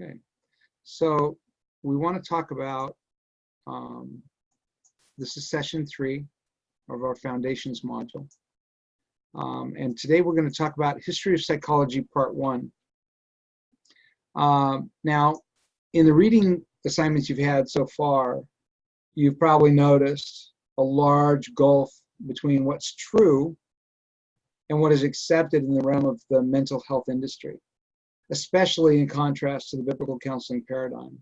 Okay, so we want to talk about, this is session 3 of our Foundations module. And today we're going to talk about History of Psychology Part 1. Now, in the reading assignments you've had so far, you've probably noticed a large gulf between what's true and what is accepted in the realm of the mental health industry, especially in contrast to the biblical counseling paradigm.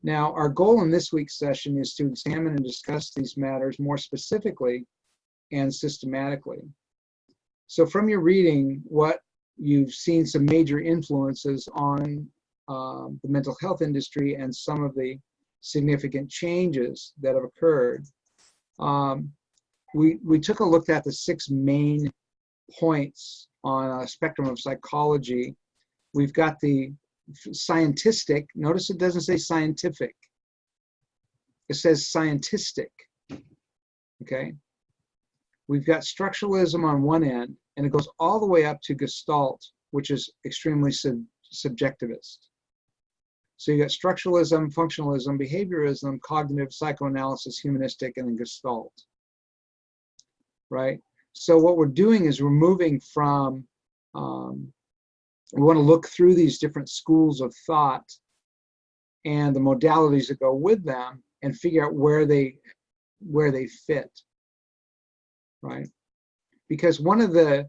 Now, our goal in this week's session is to examine and discuss these matters more specifically and systematically. So from your reading, what you've seen some major influences on the mental health industry and some of the significant changes that have occurred. We took a look at the 6 main points on a spectrum of psychology. We've got the scientistic. Notice it doesn't say scientific. It says scientistic. Okay. We've got structuralism on one end, and it goes all the way up to Gestalt, which is extremely subjectivist. So you got structuralism, functionalism, behaviorism, cognitive, psychoanalysis, humanistic, and then Gestalt. Right? So what we're doing is we're moving from, we want to look through these different schools of thought and the modalities that go with them and figure out where they fit. Right? Because one of the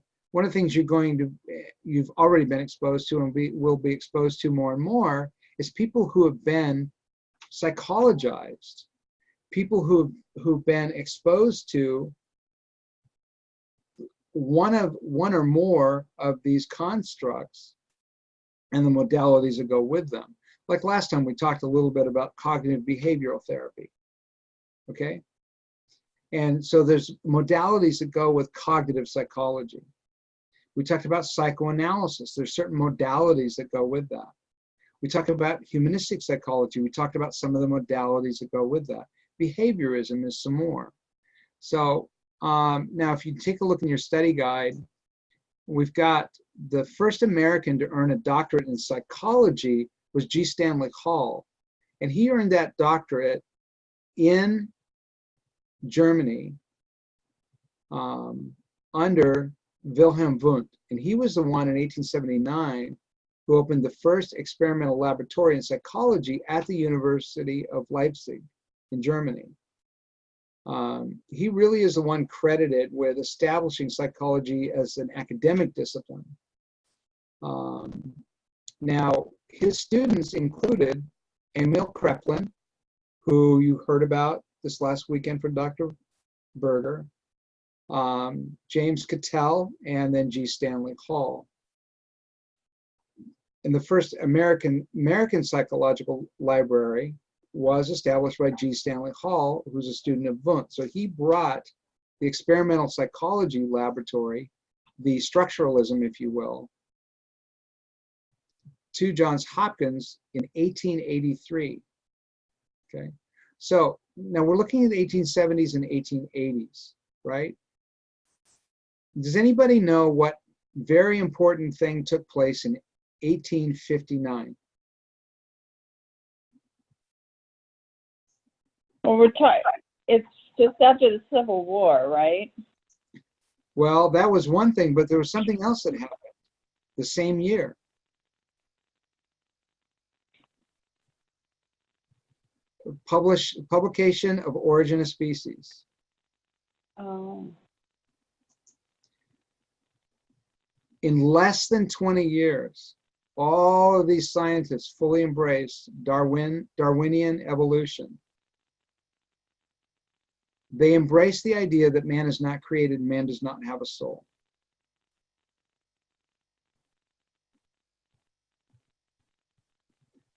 things you've already been exposed to and will be exposed to more and more is people who have been psychologized, people who've been exposed to one or more of these constructs and the modalities that go with them. Like last time we talked a little bit about cognitive behavioral therapy. Okay? And so there's modalities that go with cognitive psychology. We talked about psychoanalysis. There's certain modalities that go with that. We talked about humanistic psychology. We talked about some of the modalities that go with that. Behaviorism is some more. So now if you take a look in your study guide, we've got the first American to earn a doctorate in psychology was G. Stanley Hall. And he earned that doctorate in Germany under Wilhelm Wundt. And he was the one in 1879 who opened the first experimental laboratory in psychology at the University of Leipzig in Germany. He really is the one credited with establishing psychology as an academic discipline. Now, his students included Emil Kraepelin, who you heard about this last weekend from Dr. Berger, James Cattell, and then G. Stanley Hall. And the first American Psychological Library was established by G. Stanley Hall, who's a student of Wundt. So he brought the experimental psychology laboratory, the structuralism, if you will, to Johns Hopkins in 1883. Okay, so now we're looking at the 1870s and 1880s, right? Does anybody know what very important thing took place in 1859? Well, it's just after the Civil War, right? Well, that was one thing, but there was something else that happened the same year. Publication of Origin of Species. Oh. In less than 20 years, all of these scientists fully embraced Darwinian evolution. They embrace the idea that man is not created, man does not have a soul.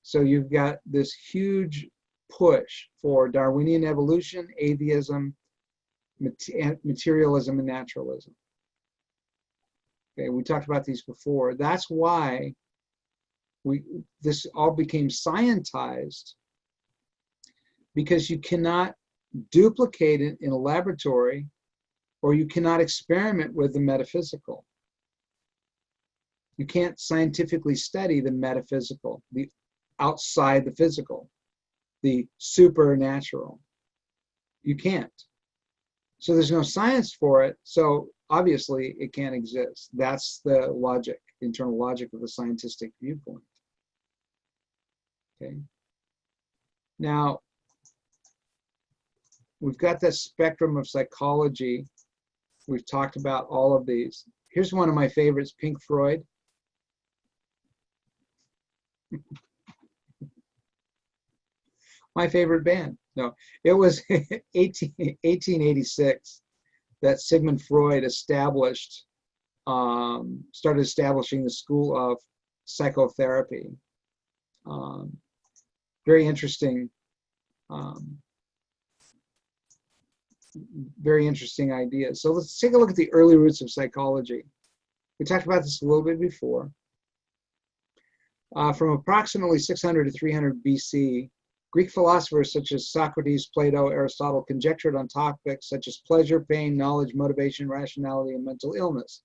So you've got this huge push for Darwinian evolution, atheism, materialism, and naturalism. Okay, we talked about these before. That's why this all became scientized, because you cannot duplicate it in a laboratory, or you cannot experiment with the metaphysical. You can't scientifically study the metaphysical, the outside the physical, the supernatural. You can't. So there's no science for it. So obviously it can't exist. That's the logic, internal logic of the scientific viewpoint. Okay. Now, we've got this spectrum of psychology. We've talked about all of these. Here's one of my favorites, Pink Floyd. My favorite band. No, it was 1886 that Sigmund Freud established, started establishing the school of psychotherapy. Very interesting, very interesting ideas. So let's take a look at the early roots of psychology. We talked about this a little bit before. From approximately 600 to 300 BC, Greek philosophers such as Socrates, Plato, Aristotle conjectured on topics such as pleasure, pain, knowledge, motivation, rationality, and mental illness,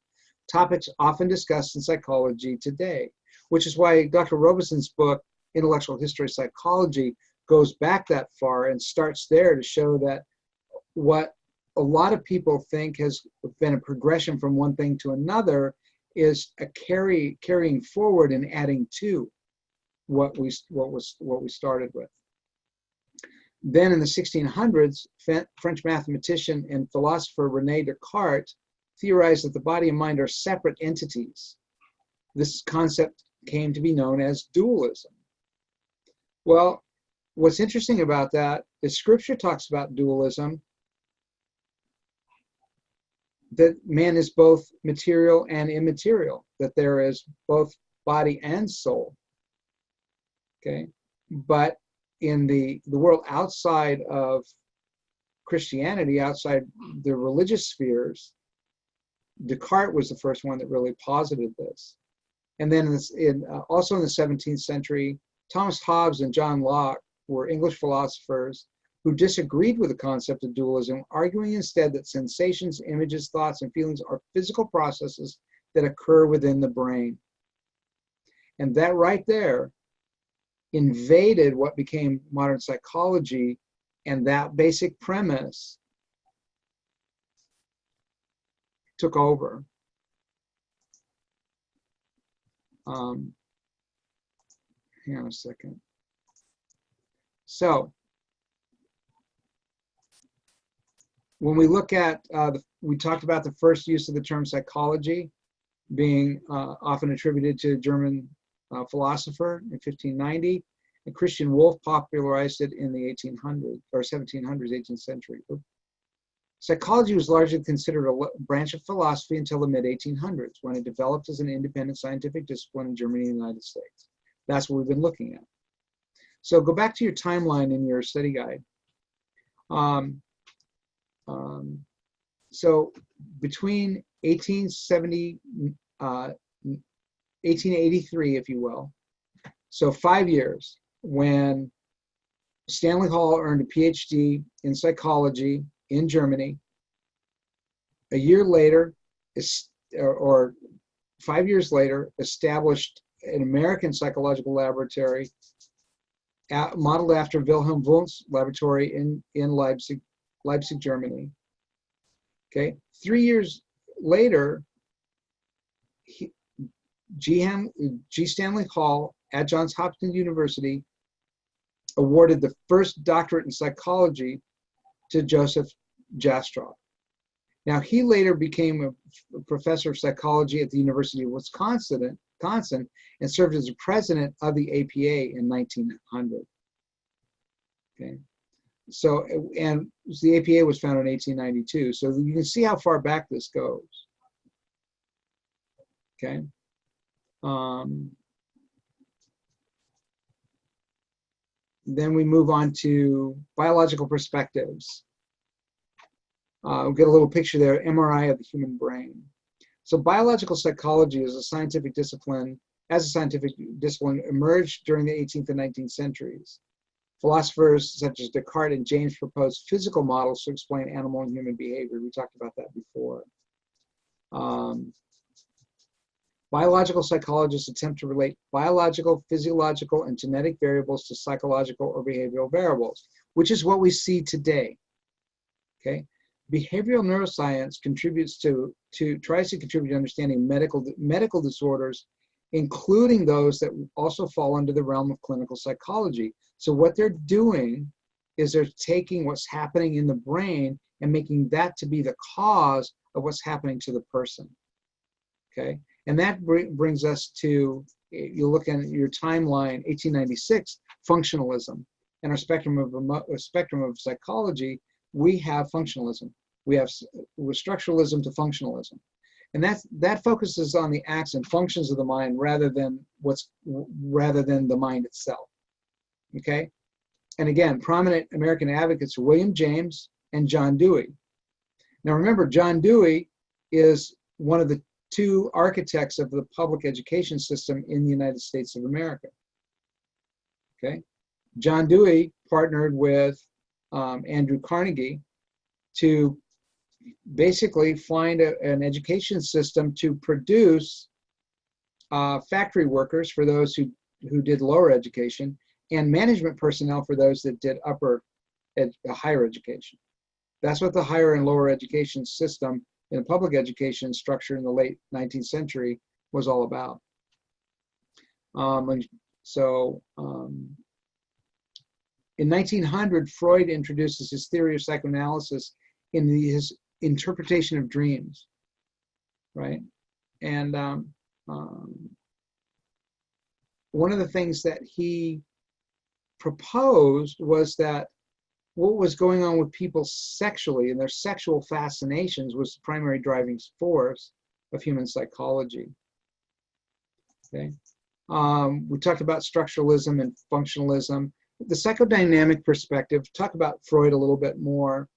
topics often discussed in psychology today, which is why Dr. Robeson's book, Intellectual History of Psychology, goes back that far and starts there to show that what a lot of people think has been a progression from one thing to another is a carrying forward and adding to what we started with. Then in the 1600s, French mathematician and philosopher René Descartes theorized that the body and mind are separate entities. This concept came to be known as dualism. Well, what's interesting about that is Scripture talks about dualism, that man is both material and immaterial, that there is both body and soul. Okay, but in the world outside of Christianity, outside the religious spheres, Descartes was the first one that really posited this. And then also in the 17th century, Thomas Hobbes and John Locke were English philosophers who disagreed with the concept of dualism, arguing instead that sensations, images, thoughts, and feelings are physical processes that occur within the brain. And that right there invaded what became modern psychology, and that basic premise took over. Hang on a second. So when we look at, we talked about the first use of the term psychology being often attributed to a German philosopher in 1590, and Christian Wolff popularized it in the 1800s, or 1700s, 18th century. Psychology was largely considered a branch of philosophy until the mid-1800s, when it developed as an independent scientific discipline in Germany and the United States. That's what we've been looking at. So go back to your timeline in your study guide. So between 1883, if you will, so 5 years, when Stanley Hall earned a PhD in psychology in Germany, a year later, or 5 years later, established an American psychological laboratory modeled after Wilhelm Wundt's laboratory in Leipzig, Germany. Okay, 3 years later, G. Stanley Hall at Johns Hopkins University awarded the first doctorate in psychology to Joseph Jastrow. Now, he later became a professor of psychology at the University of Wisconsin, and served as the president of the APA in 1900. Okay, so, and the APA was founded in 1892, so you can see how far back this goes. Okay. Then we move on to biological perspectives. We'll get a little picture there, MRI of the human brain. So biological psychology as a scientific discipline emerged during the 18th and 19th centuries. Philosophers such as Descartes and James proposed physical models to explain animal and human behavior. We talked about that before. Biological psychologists attempt to relate biological, physiological, and genetic variables to psychological or behavioral variables, which is what we see today. Okay, behavioral neuroscience tries to contribute to understanding medical disorders, including those that also fall under the realm of clinical psychology. So what they're doing is they're taking what's happening in the brain and making that to be the cause of what's happening to the person. Okay, and that brings us to, you look at your timeline, 1896, functionalism. In our spectrum of psychology, we have functionalism. We have structuralism to functionalism. And that focuses on the acts and functions of the mind rather than the mind itself. Okay? And again, prominent American advocates are William James and John Dewey. Now remember, John Dewey is one of the two architects of the public education system in the United States of America. Okay? John Dewey partnered with Andrew Carnegie to basically find an education system to produce factory workers for those who did lower education, and management personnel for those that did higher education. That's what the higher and lower education system in the public education structure in the late 19th century was all about. In 1900, Freud introduces his theory of psychoanalysis in his interpretation of dreams, right? And one of the things that he proposed was that what was going on with people sexually and their sexual fascinations was the primary driving force of human psychology. Okay, we talked about structuralism and functionalism. The psychodynamic perspective, talk about Freud a little bit more.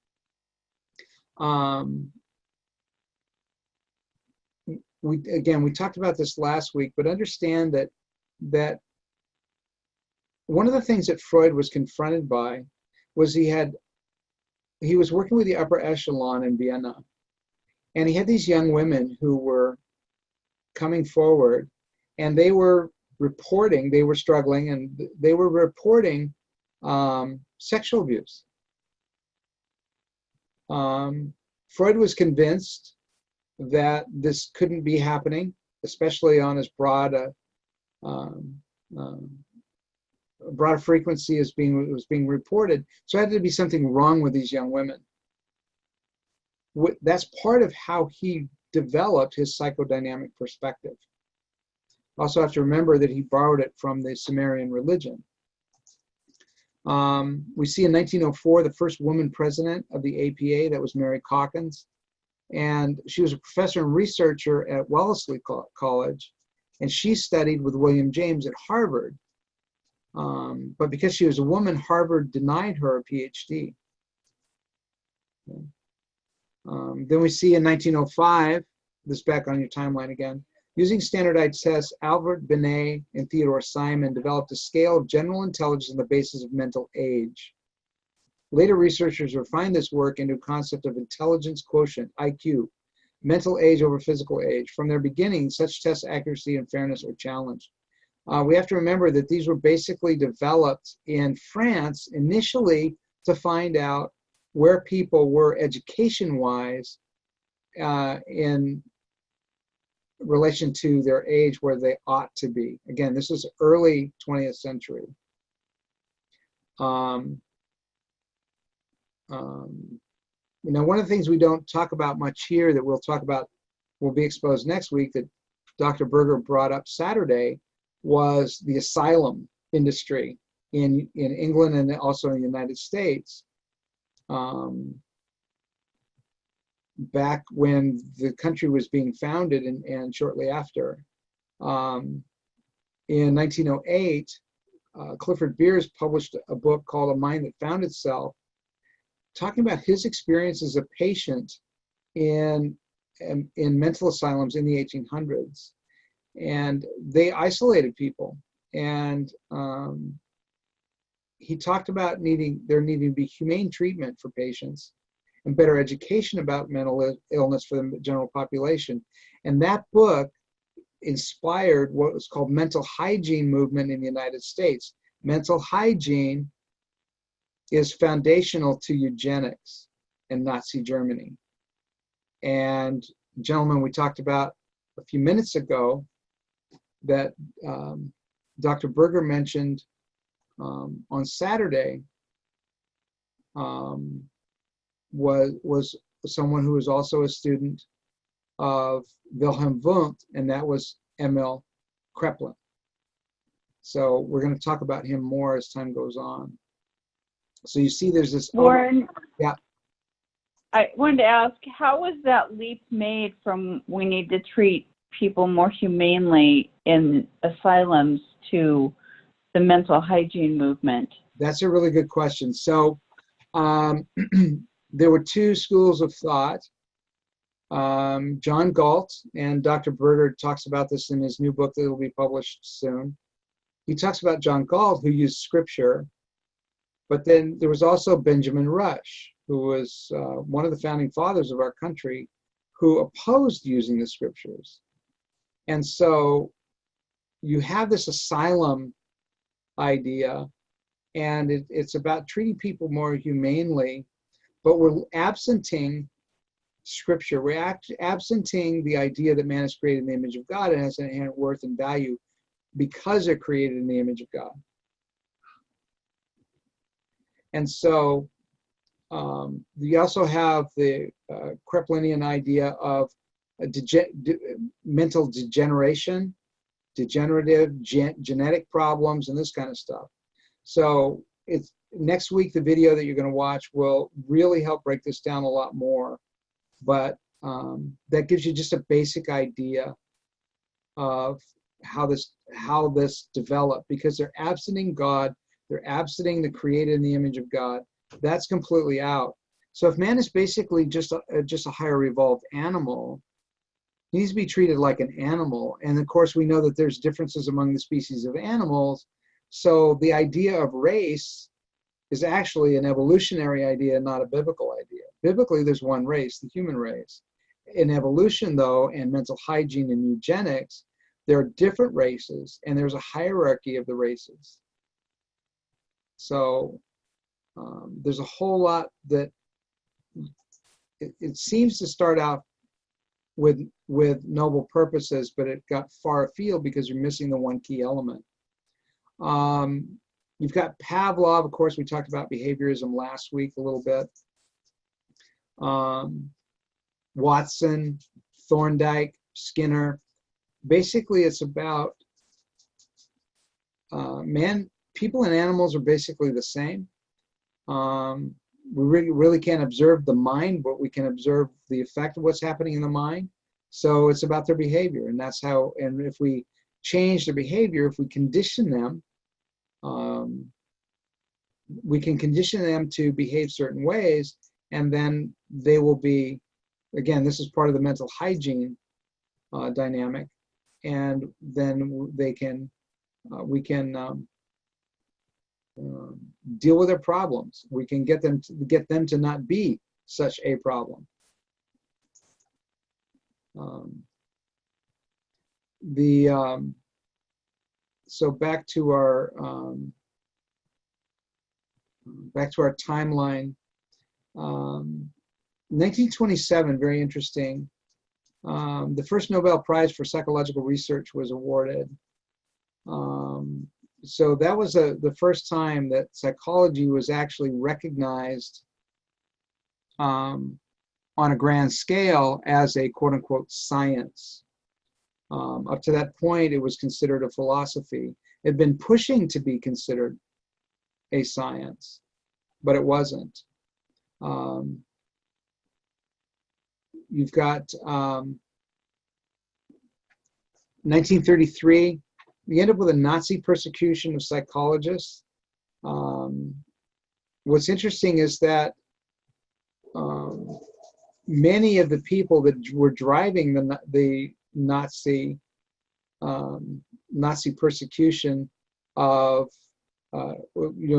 We talked about this last week, but understand that one of the things that Freud was confronted by was he was working with the upper echelon in Vienna, and he had these young women who were coming forward, and they were reporting, they were struggling, and they were reporting sexual abuse. Freud was convinced that this couldn't be happening, especially on as broad a frequency as was being reported. So it had to be something wrong with these young women. That's part of how he developed his psychodynamic perspective. Also have to remember that he borrowed it from the Sumerian religion. We see in 1904 the first woman president of the APA, that was Mary Calkins, and she was a professor and researcher at Wellesley College, and she studied with William James at Harvard. But because she was a woman, Harvard denied her a PhD. Okay. Then we see in 1905, this back on your timeline again, using standardized tests, Albert Binet and Theodore Simon developed a scale of general intelligence on the basis of mental age. Later researchers refined this work into a concept of intelligence quotient, IQ, mental age over physical age. From their beginning, such tests' accuracy and fairness are challenged. We have to remember that these were basically developed in France initially to find out where people were education-wise in relation to their age, where they ought to be. Again, this is early 20th century. Now, one of the things we don't talk about much here that we'll talk about, will be exposed next week, that Dr. Berger brought up Saturday, was the asylum industry in England and also in the United States. Back when the country was being founded and shortly after. In 1908, Clifford Beers published a book called A Mind That Found Itself, talking about his experience as a patient in mental asylums in the 1800s. And they isolated people. And he talked about there needing to be humane treatment for patients and better education about mental illness for the general population. And that book inspired what was called mental hygiene movement in the United States. Mental hygiene is foundational to eugenics in Nazi Germany. And gentlemen, we talked about a few minutes ago that Dr. Berger mentioned on Saturday was someone who was also a student of Wilhelm Wundt, and that was Emil Kraepelin. So we're going to talk about him more as time goes on. So you see there's this... Warren, yeah. I wanted to ask, how was that leap made from we need to treat people more humanely in asylums to the mental hygiene movement? That's a really good question. So there were two schools of thought. John Galt, and Dr. Berger talks about this in his new book that will be published soon. He talks about John Galt, who used scripture, but then there was also Benjamin Rush, who was one of the founding fathers of our country, who opposed using the scriptures. And so you have this asylum idea, and it's about treating people more humanely, but we're absenting scripture. We're absenting the idea that man is created in the image of God and has an inherent worth and value because they're created in the image of God. And so we also have the Kraepelinian idea of mental degeneration, degenerative genetic problems, and this kind of stuff. So it's next week, the video that you're going to watch will really help break this down a lot more. But that gives you just a basic idea of how this developed, because they're absenting God, they're absenting the created in the image of God. That's completely out. So if man is basically just a higher evolved animal, he needs to be treated like an animal. And of course, we know that there's differences among the species of animals. So the idea of race is actually an evolutionary idea, not a biblical idea. Biblically, there's one race, the human race. In evolution, though, and mental hygiene and eugenics, there are different races, and there's a hierarchy of the races. So there's a whole lot that it seems to start out with noble purposes, but it got far afield because you're missing the one key element. You've got Pavlov, of course, we talked about behaviorism last week a little bit. Watson, Thorndike, Skinner. Basically, it's about people and animals are basically the same. We really can't observe the mind, but we can observe the effect of what's happening in the mind. So it's about their behavior, and that's how, and if we change their behavior, if we condition them, we can condition them to behave certain ways, and then they will be, again, this is part of the mental hygiene dynamic, and then they can, we can deal with their problems. We can get them to not be such a problem. So back to our timeline. 1927, very interesting. The first Nobel Prize for Psychological Research was awarded. So that was the first time that psychology was actually recognized on a grand scale as a quote-unquote science. Up to that point, it was considered a philosophy. It had been pushing to be considered a science, but it wasn't. You've got 1933, we end up with a Nazi persecution of psychologists. What's interesting is that many of the people that were driving the Nazi persecution of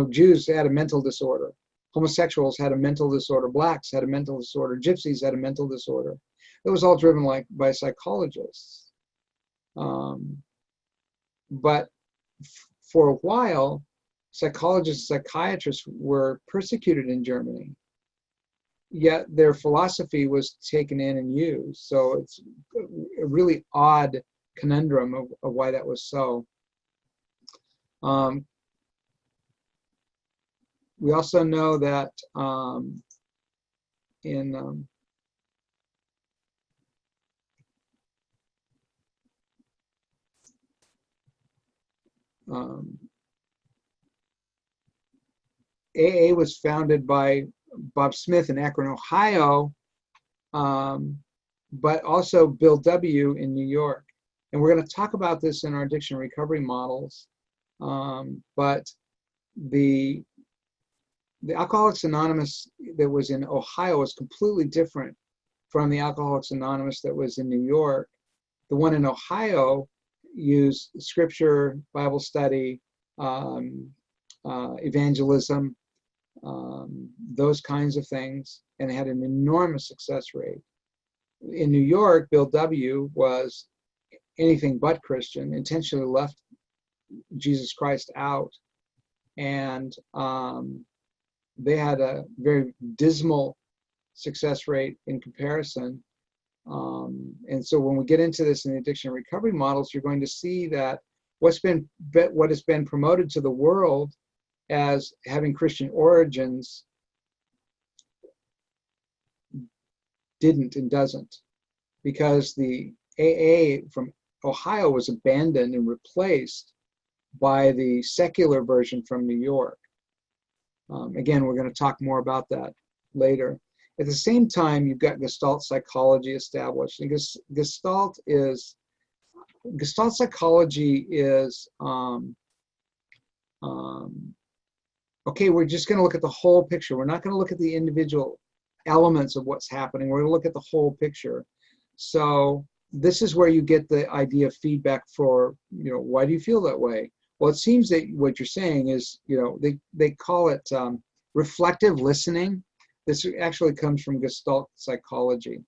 Jews had a mental disorder, homosexuals had a mental disorder, blacks had a mental disorder, gypsies had a mental disorder. It was all driven by psychologists. But for a while, psychologists, psychiatrists were persecuted in Germany, yet their philosophy was taken in and used. So it's a really odd conundrum of why that was so. We also know that in AA was founded by Bob Smith in Akron, Ohio, but also Bill W. in New York. And we're going to talk about this in our addiction recovery models. But the Alcoholics Anonymous that was in Ohio was completely different from the Alcoholics Anonymous that was in New York. The one in Ohio used scripture, Bible study, evangelism, those kinds of things, and had an enormous success rate. In New York, Bill W. was anything but Christian, intentionally left Jesus Christ out, and they had a very dismal success rate in comparison. And so when we get into this in the addiction recovery models, you're going to see that what has been promoted to the world as having Christian origins didn't and doesn't, because the AA from Ohio was abandoned and replaced by the secular version from New York. Again, we're going to talk more about that later. At the same time, you've got Gestalt psychology established. And Gestalt psychology is, okay, we're just going to look at the whole picture. We're not going to look at the individual elements of what's happening. We're going to look at the whole picture. So this is where you get the idea of feedback for, why do you feel that way? Well, it seems that what you're saying is, they call it reflective listening. This actually comes from Gestalt psychology.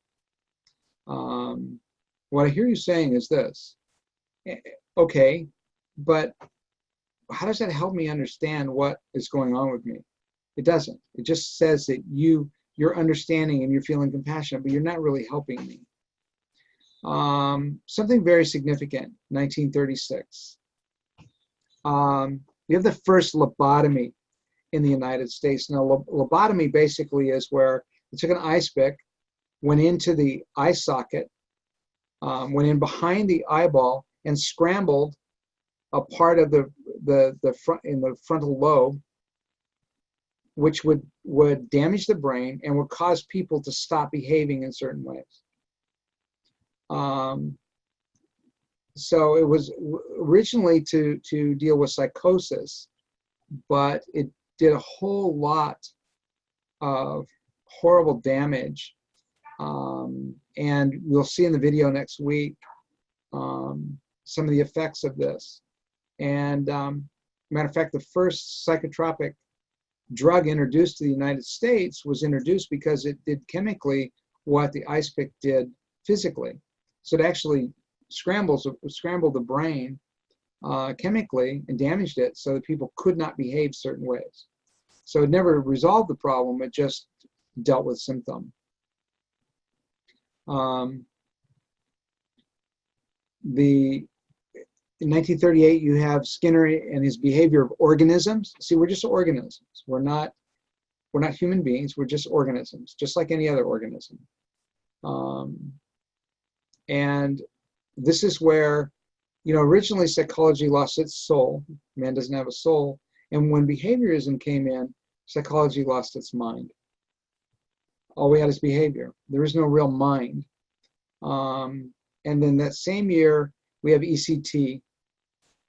What I hear you saying is this. Okay, but how does that help me understand what is going on with me? It doesn't. It just says that you're understanding and you're feeling compassionate, but you're not really helping me. Something very significant, 1936. We have the first lobotomy in the United States. Now, lobotomy basically is where they took an ice pick, went into the eye socket, went in behind the eyeball, and scrambled a part of the frontal lobe, which would damage the brain and would cause people to stop behaving in certain ways. So it was originally to deal with psychosis, but it did a whole lot of horrible damage. And we'll see in the video next week some of the effects of this. And matter of fact, the first psychotropic drug introduced to the United States was introduced because it did chemically what the ice pick did physically. So it actually scrambled the brain chemically and damaged it so that people could not behave certain ways. So it never resolved the problem, it just dealt with symptom. In 1938, you have Skinner and his behavior of organisms. See, we're just organisms. We're not human beings. We're just organisms, just like any other organism. And this is where, originally psychology lost its soul. Man doesn't have a soul. And when behaviorism came in, psychology lost its mind. All we had is behavior. There is no real mind. And then that same year, we have ECT,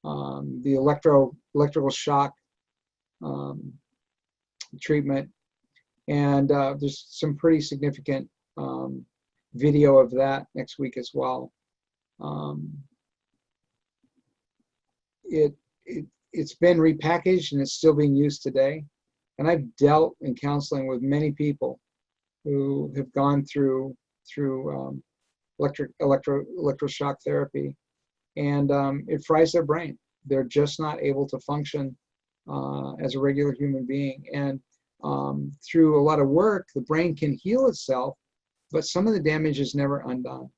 the electrical shock treatment. And there's some pretty significant video of that next week as well. It's been repackaged and it's still being used today. And I've dealt in counseling with many people who have gone through electroshock therapy. and it fries their brain. They're just not able to function as a regular human being. And through a lot of work, the brain can heal itself, but some of the damage is never undone.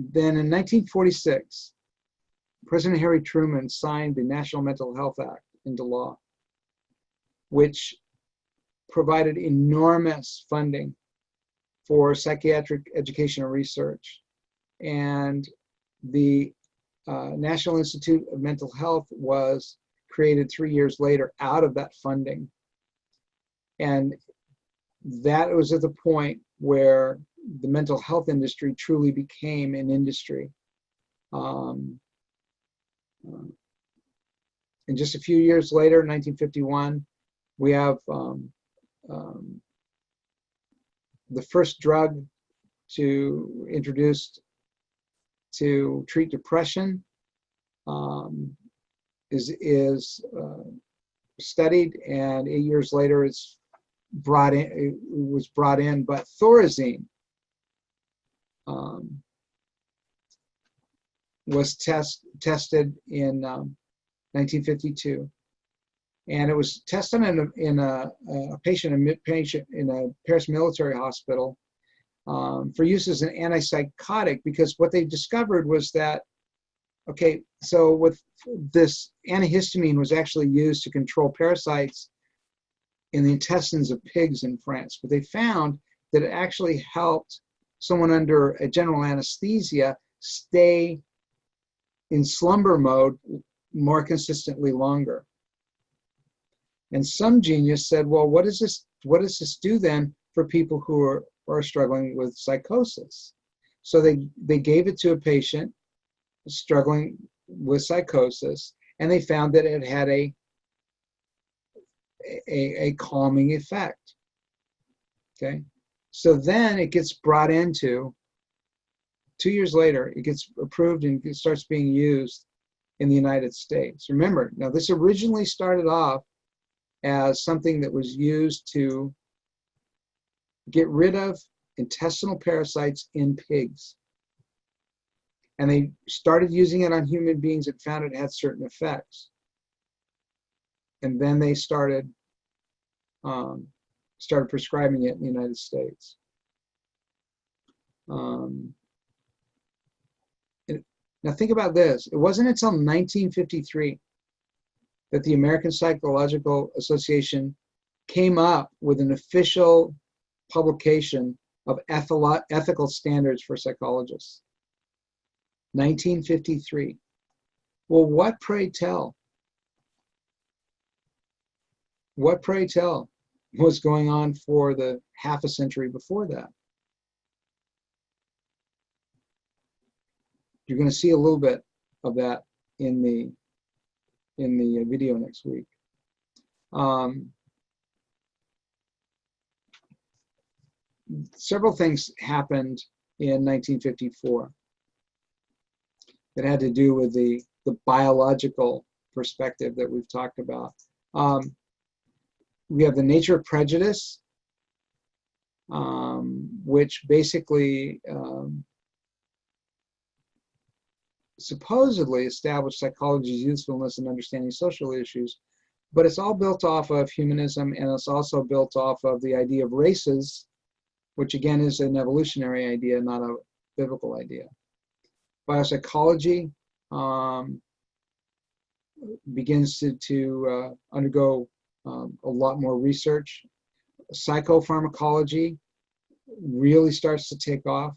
Then in 1946, President Harry Truman signed the National Mental Health Act into law, which provided enormous funding for psychiatric education and research. And the National Institute of Mental Health was created 3 years later out of that funding. And that was at the point where the mental health industry truly became an industry. And just a few years later, 1951, we have the first drug introduced to treat depression is studied, and 8 years later it was brought in. But Thorazine was tested in 1952, and it was tested in a patient in a Paris military hospital for use as an antipsychotic, because what they discovered was that, okay, so with this antihistamine was actually used to control parasites in the intestines of pigs in France, but they found that it actually helped someone under a general anesthesia stay in slumber mode more consistently longer. And some genius said, well, what does this do then for people who are struggling with psychosis? So they gave it to a patient struggling with psychosis, and they found that it had a calming effect. Okay, so then it gets brought into, 2 years later, it gets approved and it starts being used in the United States. Remember, now this originally started off as something that was used to get rid of intestinal parasites in pigs. And they started using it on human beings and found it had certain effects. And then they started prescribing it in the United States. Now think about this. It wasn't until 1953 that the American Psychological Association came up with an official publication of ethical standards for psychologists. 1953. Well, what pray tell? What pray tell was going on for the half a century before that? You're going to see a little bit of that in the video next week. Several things happened in 1954 that had to do with the biological perspective that we've talked about. We have the nature of prejudice, which basically supposedly established psychology's usefulness in understanding social issues, but it's all built off of humanism, and it's also built off of the idea of races, which again is an evolutionary idea, not a biblical idea. Biopsychology begins to undergo a lot more research. Psychopharmacology really starts to take off.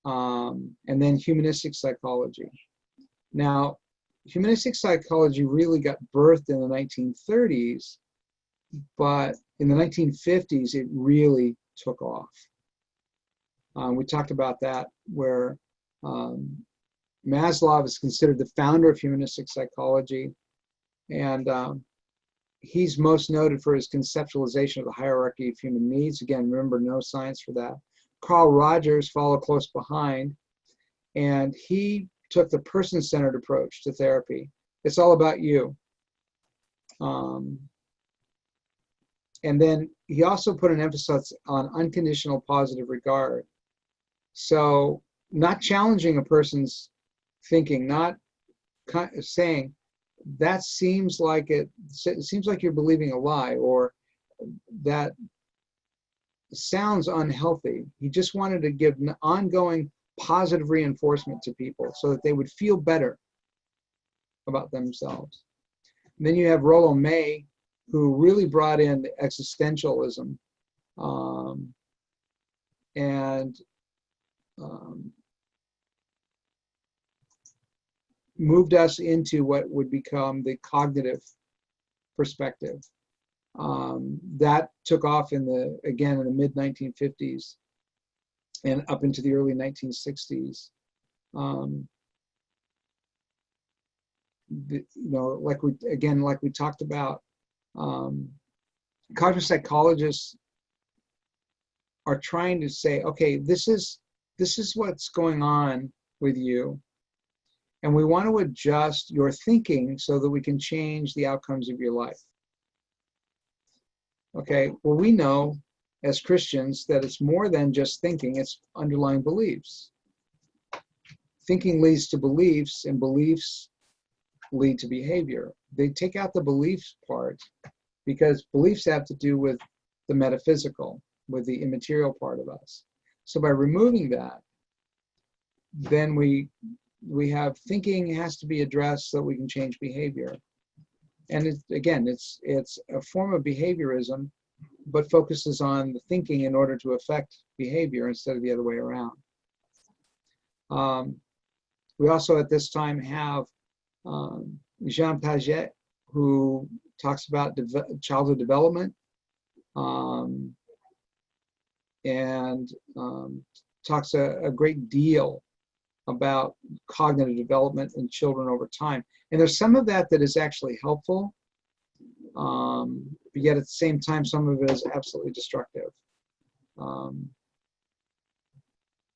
And then humanistic psychology. Now, humanistic psychology really got birthed in the 1930s, but in the 1950s, it really took off. We talked about that, where Maslow is considered the founder of humanistic psychology, and he's most noted for his conceptualization of the hierarchy of human needs. Again, remember, no science for that. Carl Rogers followed close behind, and he took the person-centered approach to therapy. It's all about you. And then he also put an emphasis on unconditional positive regard. So not challenging a person's thinking, not saying that seems like it seems like you're believing a lie, or that sounds unhealthy. He just wanted to give ongoing positive reinforcement to people so that they would feel better about themselves. And then you have Rollo May, who really brought in existentialism and moved us into what would become the cognitive perspective. That took off in the mid 1950s and up into the early 1960s. Like we talked about, cognitive psychologists are trying to say, okay, this is what's going on with you, and we want to adjust your thinking so that we can change the outcomes of your life. Okay, well, we know as Christians that it's more than just thinking, it's underlying beliefs. Thinking leads to beliefs, and beliefs lead to behavior. They take out the beliefs part because beliefs have to do with the metaphysical, with the immaterial part of us. So by removing that, then we have thinking has to be addressed so that we can change behavior. And it's a form of behaviorism, but focuses on the thinking in order to affect behavior instead of the other way around. We also at this time have Jean Piaget, who talks about childhood development and talks a great deal about cognitive development in children over time. And there's some of that is actually helpful, but yet at the same time, some of it is absolutely destructive. And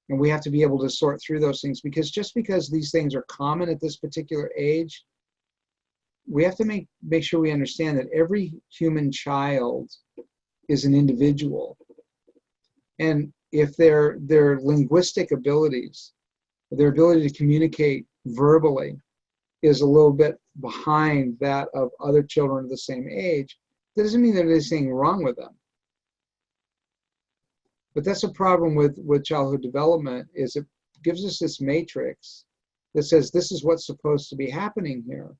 we have to be able to sort through those things, because just because these things are common at this particular age, we have to make sure we understand that every human child is an individual. And if their linguistic abilities, their ability to communicate verbally is a little bit behind that of other children of the same age, that doesn't mean that there's anything wrong with them. But that's a problem with childhood development, is it gives us this matrix that says this is what's supposed to be happening here.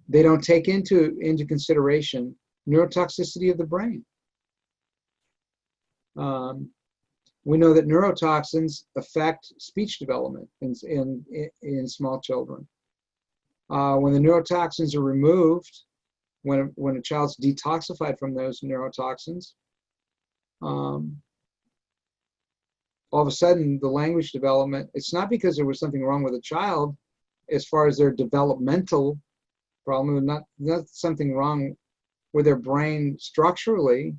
They don't take into consideration neurotoxicity of the brain. We know that neurotoxins affect speech development in small children. When the neurotoxins are removed, when a child's detoxified from those neurotoxins, all of a sudden the language development, it's not because there was something wrong with the child as far as their developmental problem, not something wrong with their brain structurally.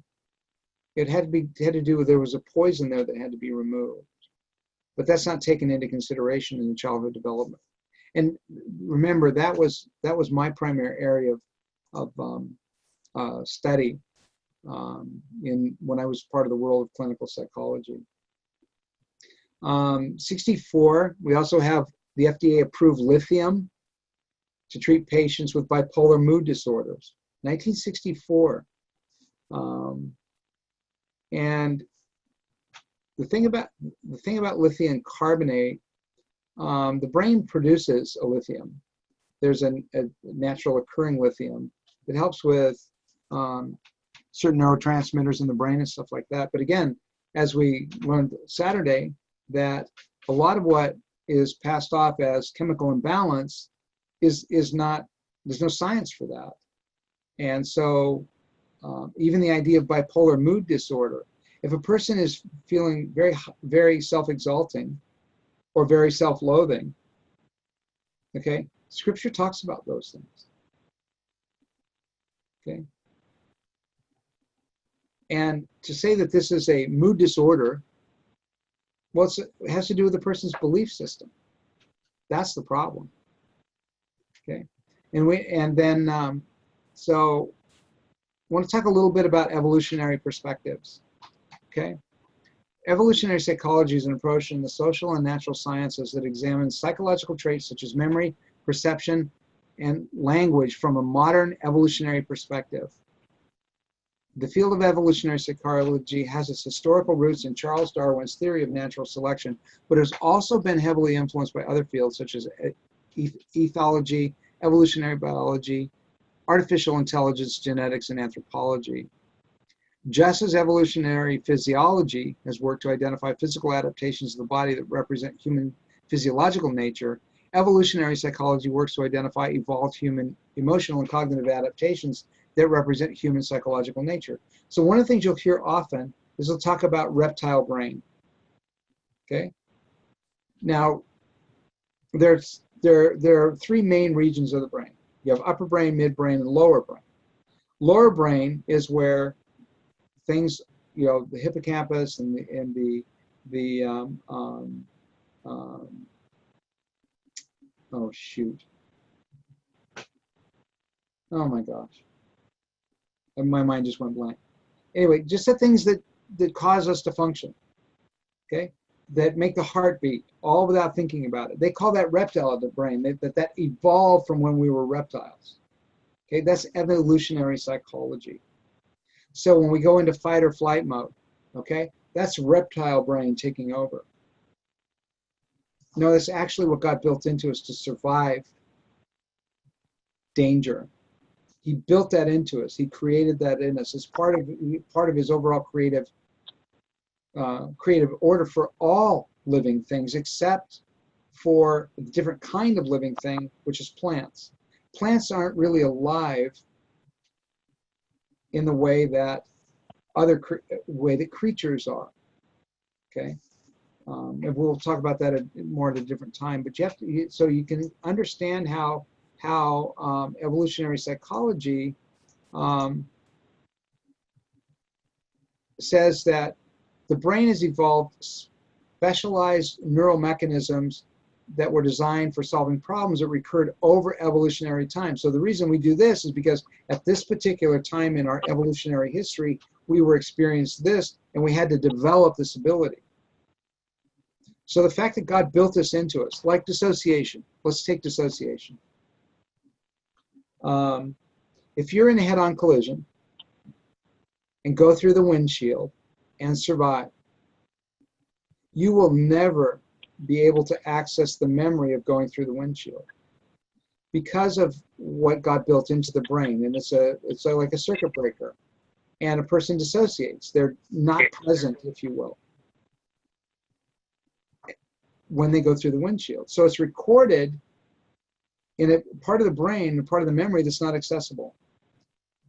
It had to do with, there was a poison there that had to be removed. But that's not taken into consideration in the childhood development. And remember, that was my primary area of study when I was part of the world of clinical psychology. 64, we also have the FDA approved lithium to treat patients with bipolar mood disorders. 1964. And the thing about lithium carbonate, the brain produces a lithium. There's a natural occurring lithium that helps with certain neurotransmitters in the brain and stuff like that. But again, as we learned Saturday, that a lot of what is passed off as chemical imbalance is not, there's no science for that. And so even the idea of bipolar mood disorder, if a person is feeling very, very self-exalting or very self-loathing, okay, Scripture talks about those things. Okay. And to say that this is a mood disorder, well, it has to do with the person's belief system. That's the problem. Okay. And then So I want to talk a little bit about evolutionary perspectives. Okay. Evolutionary psychology is an approach in the social and natural sciences that examines psychological traits such as memory, perception, and language from a modern evolutionary perspective. The field of evolutionary psychology has its historical roots in Charles Darwin's theory of natural selection, but has also been heavily influenced by other fields such as ethology, evolutionary biology, artificial intelligence, genetics, and anthropology. Just as evolutionary physiology has worked to identify physical adaptations of the body that represent human physiological nature, evolutionary psychology works to identify evolved human emotional and cognitive adaptations that represent human psychological nature. So one of the things you'll hear often is they'll talk about reptile brain. Okay? Now, there are three main regions of the brain. You have upper brain, midbrain, and lower brain. Lower brain is where things, the hippocampus and oh shoot, oh my gosh, and my mind just went blank. Anyway, just the things that cause us to function, okay, that make the heart beat, all without thinking about it. They call that reptile of the brain. That evolved from when we were reptiles. Okay, that's evolutionary psychology. So when we go into fight or flight mode, okay, that's reptile brain taking over. No, that's actually what got built into us to survive danger. He built that into us. He created that in us as part of his overall creative order for all living things, except for a different kind of living thing, which is plants. Plants aren't really alive in the way that creatures are. Okay, and we'll talk about that more at a different time. But you have to, so you can understand how evolutionary psychology says that the brain has evolved specialized neural mechanisms that were designed for solving problems that recurred over evolutionary time. So the reason we do this is because at this particular time in our evolutionary history, we were experiencing this and we had to develop this ability. So the fact that God built this into us, like dissociation, let's take dissociation. If you're in a head-on collision and go through the windshield and survive, you will never be able to access the memory of going through the windshield because of what God built into the brain. And it's like a circuit breaker. And a person dissociates. They're not present, if you will, when they go through the windshield. So it's recorded in a part of the brain, a part of the memory that's not accessible.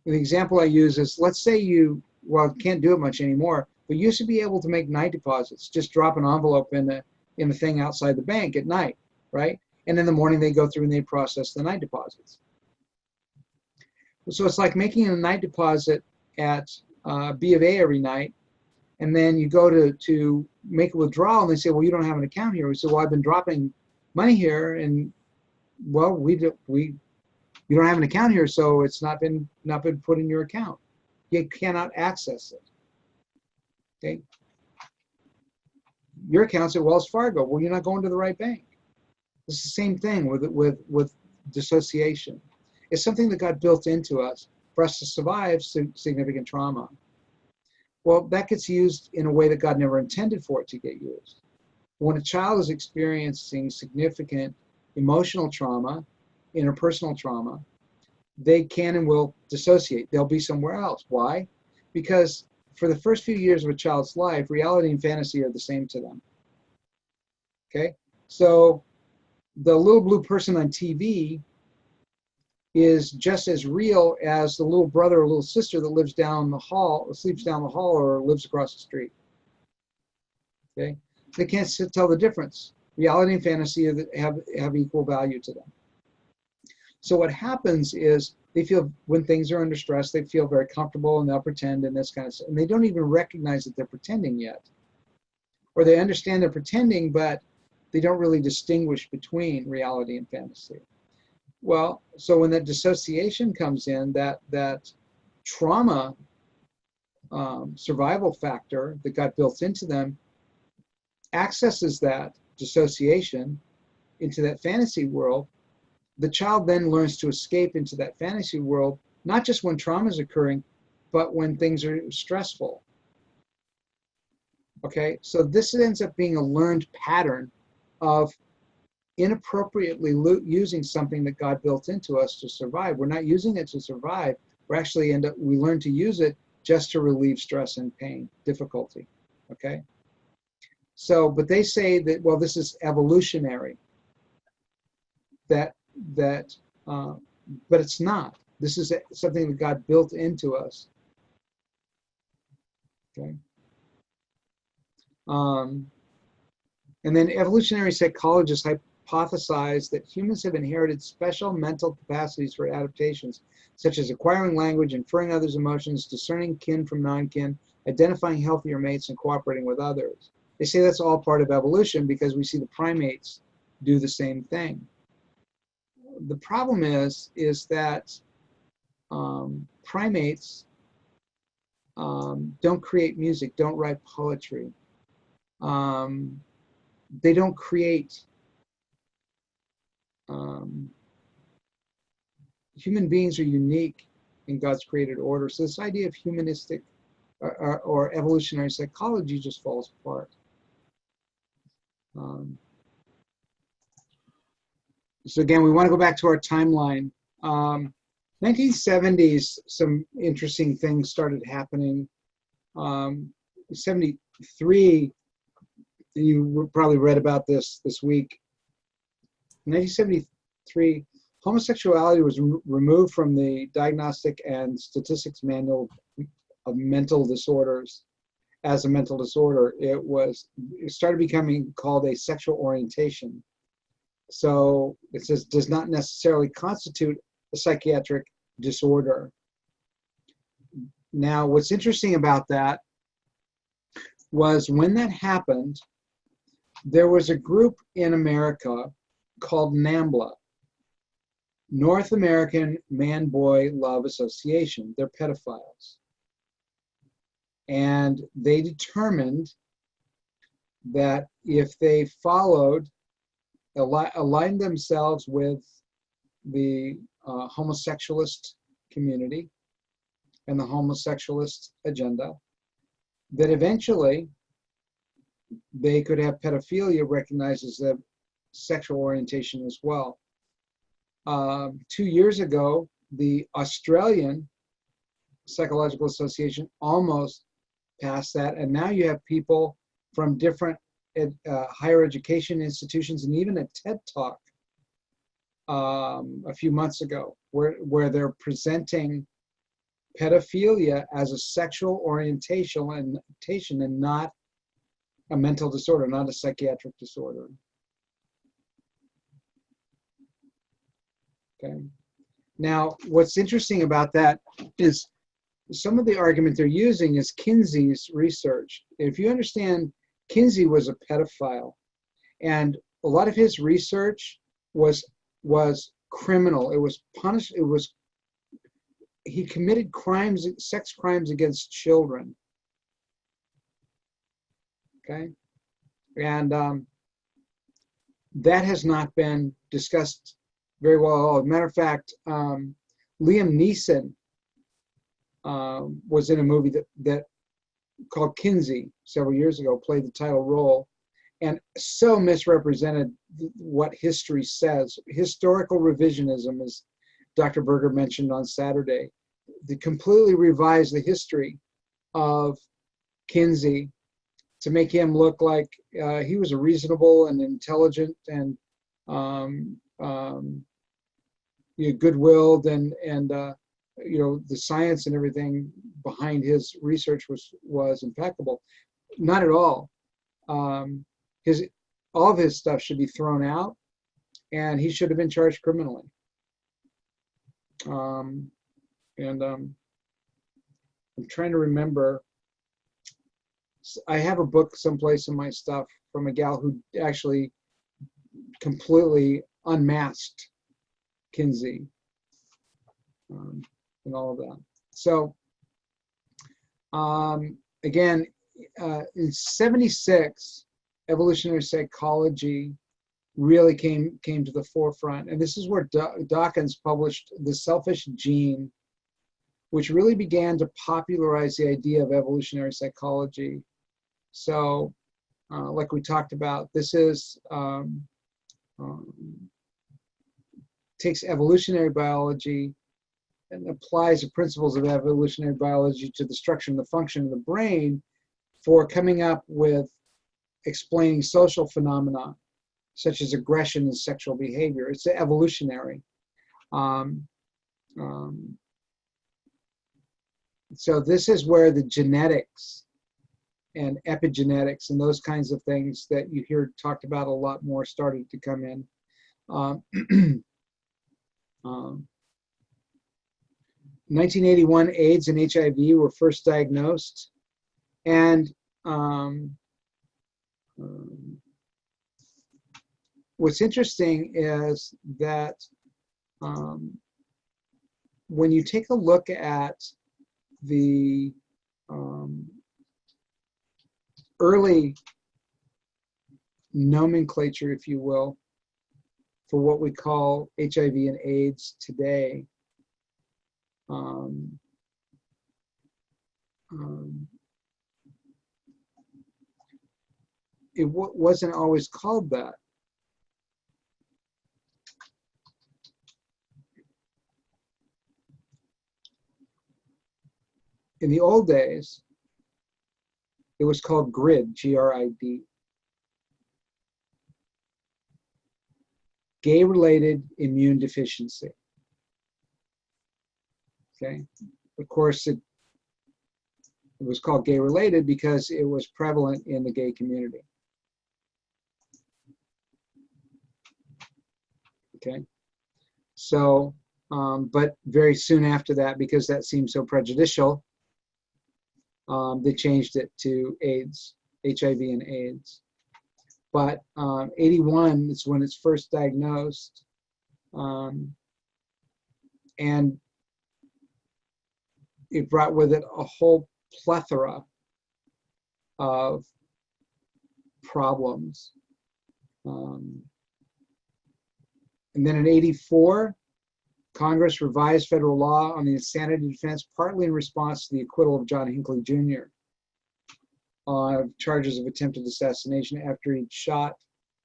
The example I use is, let's say you can't do it much anymore, but you used to be able to make night deposits. Just drop an envelope in the thing outside the bank at night, right? And in the morning they go through and they process the night deposits. So it's like making a night deposit at B of A every night, and then you go to make a withdrawal and they say, well, you don't have an account here. We say, well, I've been dropping money here, and well, you don't have an account here, so it's not been put in your account. You cannot access it. Okay. Your account's at Wells Fargo. Well, you're not going to the right bank. It's the same thing with dissociation. It's something that got built into us for us to survive significant trauma. Well, that gets used in a way that God never intended for it to get used. When a child is experiencing significant emotional trauma, interpersonal trauma, they can and will dissociate. They'll be somewhere else. Why? Because for the first few years of a child's life, reality and fantasy are the same to them. Okay? So the little blue person on TV is just as real as the little brother or little sister that lives down the hall, or sleeps down the hall, or lives across the street. Okay? They can't tell the difference. Reality and fantasy have equal value to them. So what happens is they feel, when things are under stress, they feel very comfortable and they'll pretend and this kind of stuff. And they don't even recognize that they're pretending yet. Or they understand they're pretending, but they don't really distinguish between reality and fantasy. Well, so when that dissociation comes in, that trauma survival factor that got built into them accesses that dissociation into that fantasy world. The child then learns to escape into that fantasy world, not just when trauma is occurring, but when things are stressful. Okay, so this ends up being a learned pattern of inappropriately using something that God built into us to survive. We're not using it to survive. We learn to use it just to relieve stress and pain, difficulty. Okay, so but they say that, well, this is evolutionary. But it's not. This is something that God built into us. Okay. And then evolutionary psychologists hypothesize that humans have inherited special mental capacities for adaptations, such as acquiring language, inferring others' emotions, discerning kin from non-kin, identifying healthier mates, and cooperating with others. They say that's all part of evolution because we see the primates do the same thing. The problem is that primates don't create music, don't write poetry. They don't create. Human beings are unique in God's created order. So this idea of humanistic or evolutionary psychology just falls apart. So again, we want to go back to our timeline. 1970s, some interesting things started happening. 73, you probably read about this week. In 1973, homosexuality was removed from the Diagnostic and Statistics Manual of Mental Disorders as a mental disorder. It started becoming called a sexual orientation. So it says does not necessarily constitute a psychiatric disorder. Now, what's interesting about that was when that happened, there was a group in America called NAMBLA, North American Man-Boy Love Association. They're pedophiles. And they determined that if they aligned themselves with the homosexualist community and the homosexualist agenda, that eventually they could have pedophilia recognized as a sexual orientation as well. 2 years ago, the Australian Psychological Association almost passed that, and now you have people from different higher education institutions and even a TED Talk a few months ago where they're presenting pedophilia as a sexual orientation and not a mental disorder, not a psychiatric disorder. Okay. Now, what's interesting about that is some of the argument they're using is Kinsey's research. If you understand, Kinsey was a pedophile, and a lot of his research was criminal. It was punished. He committed crimes, sex crimes against children. Okay, and that has not been discussed very well. As a matter of fact, Liam Neeson was in a movie that called Kinsey several years ago, played the title role, and so misrepresented what history says. Historical revisionism, as Dr. Berger mentioned on Saturday. They completely revised the history of Kinsey to make him look like he was a reasonable and intelligent and good-willed, and the science and everything behind his research was impeccable. Not at all. All of his stuff should be thrown out, and he should have been charged criminally. I'm trying to remember. I have a book someplace in my stuff from a gal who actually completely unmasked Kinsey, and all of that. So again, in '76, evolutionary psychology really came to the forefront, and this is where Dawkins published The Selfish Gene, which really began to popularize the idea of evolutionary psychology. So, like we talked about, this is takes evolutionary biology and applies the principles of evolutionary biology to the structure and the function of the brain for coming up with explaining social phenomena such as aggression and sexual behavior. It's evolutionary. So this is where the genetics and epigenetics and those kinds of things that you hear talked about a lot more started to come in. 1981, AIDS and HIV were first diagnosed, and what's interesting is that when you take a look at the early nomenclature, if you will, for what we call HIV and AIDS today, it wasn't always called that. In the old days, it was called GRID, G-R-I-D. Gay-related immune deficiency. Okay, of course, it was called gay-related because it was prevalent in the gay community. Okay, so, but very soon after that, because that seemed so prejudicial, they changed it to AIDS, HIV and AIDS. But 81 is when it's first diagnosed, and it brought with it a whole plethora of problems. And then in 84, Congress revised federal law on the insanity defense, partly in response to the acquittal of John Hinckley Jr. on charges of attempted assassination after he'd shot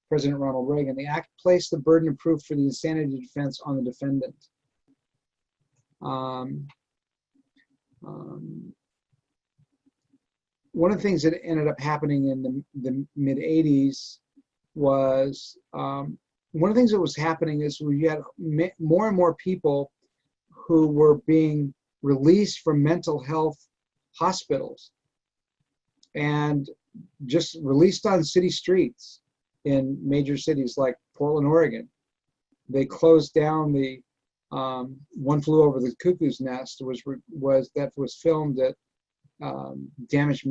President Ronald Reagan. The act placed the burden of proof for the insanity defense on the defendant. One of the things that ended up happening in the mid-'80s was, one of the things that was happening is we had more and more people who were being released from mental health hospitals and just released on city streets in major cities like Portland, Oregon. They closed down the One Flew Over the Cuckoo's Nest that was filmed at Damaged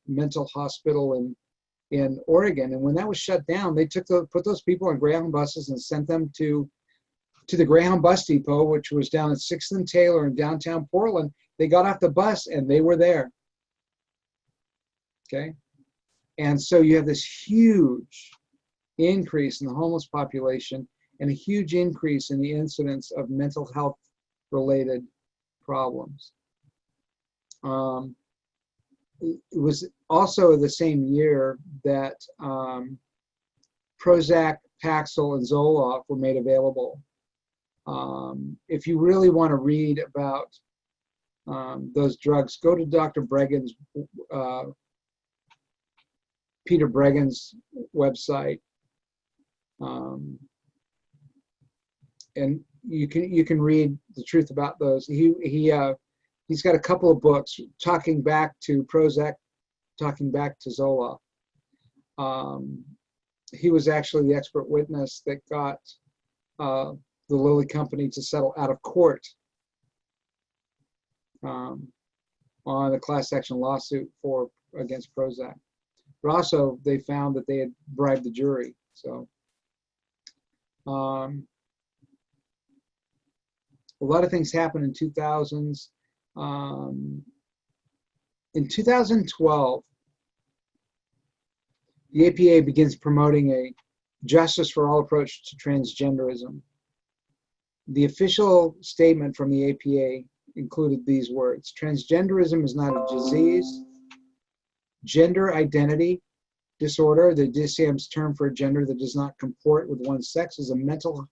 Mental Hospital in Oregon, and when that was shut down, they put those people on Greyhound buses and sent them to the Greyhound bus depot, which was down at 6th and Taylor in downtown Portland. They got off the bus and they were there. Okay, and so you have this huge increase in the homeless population and a huge increase in the incidence of mental health related problems. It was also the same year that Prozac, Paxil, and Zoloft were made available. If you really want to read about those drugs, go to Dr. Bregan's, Peter Bregan's website, and you can read the truth about those. He's got a couple of books talking back to Prozac, talking back to Zoloft. He was actually the expert witness that got the Lilly company to settle out of court on a class action lawsuit against Prozac. But also, they found that they had bribed the jury. So, A lot of things happened in 2000s. In 2012, the APA begins promoting a justice for all approach to transgenderism. The official statement from the APA included these words: transgenderism is not a disease. Gender identity disorder, the DSM's term for a gender that does not comport with one's sex, is a mental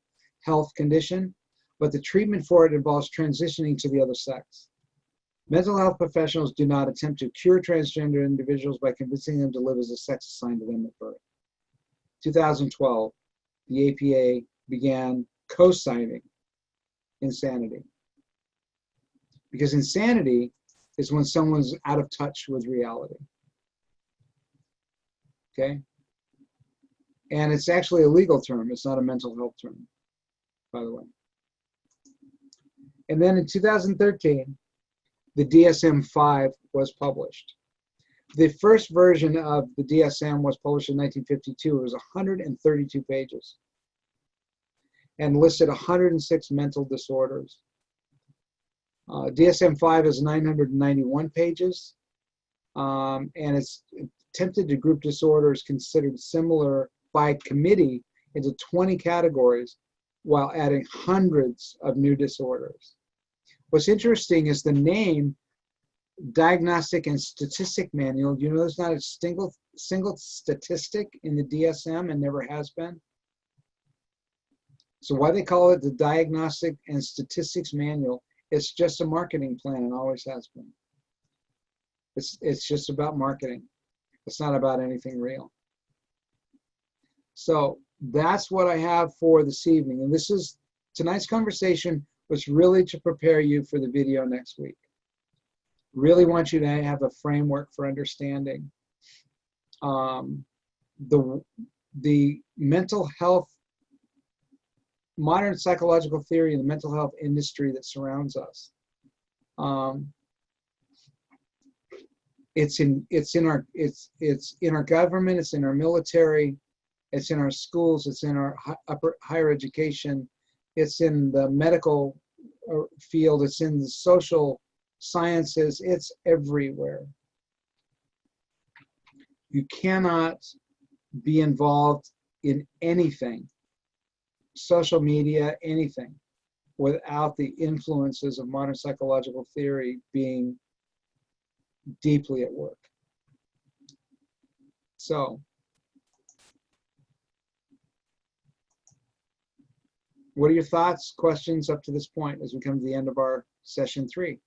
health condition, but the treatment for it involves transitioning to the other sex. Mental health professionals do not attempt to cure transgender individuals by convincing them to live as a sex assigned to them at birth. 2012, the APA began co-signing insanity. Because insanity is when someone's out of touch with reality. Okay? And it's actually a legal term. It's not a mental health term, by the way. And then in 2013, the DSM-5 was published. The first version of the DSM was published in 1952. It was 132 pages and listed 106 mental disorders. DSM-5 is 991 pages, and it's attempted to group disorders considered similar by committee into 20 categories while adding hundreds of new disorders. What's interesting is the name Diagnostic and Statistic Manual. You know there's not a single statistic in the DSM and never has been. So why they call it the Diagnostic and Statistics Manual, it's just a marketing plan and always has been. It's just about marketing. It's not about anything real. So that's what I have for this evening. And tonight's conversation was really to prepare you for the video next week. Really want you to have a framework for understanding the mental health, modern psychological theory, and the mental health industry that surrounds us. It's in our government, it's in our military, it's in our schools, it's in our higher education, it's in the medical field, it's in the social sciences, it's everywhere. You cannot be involved in anything, social media, anything, without the influences of modern psychological theory being deeply at work. So, what are your thoughts, questions up to this point as we come to the end of our session 3?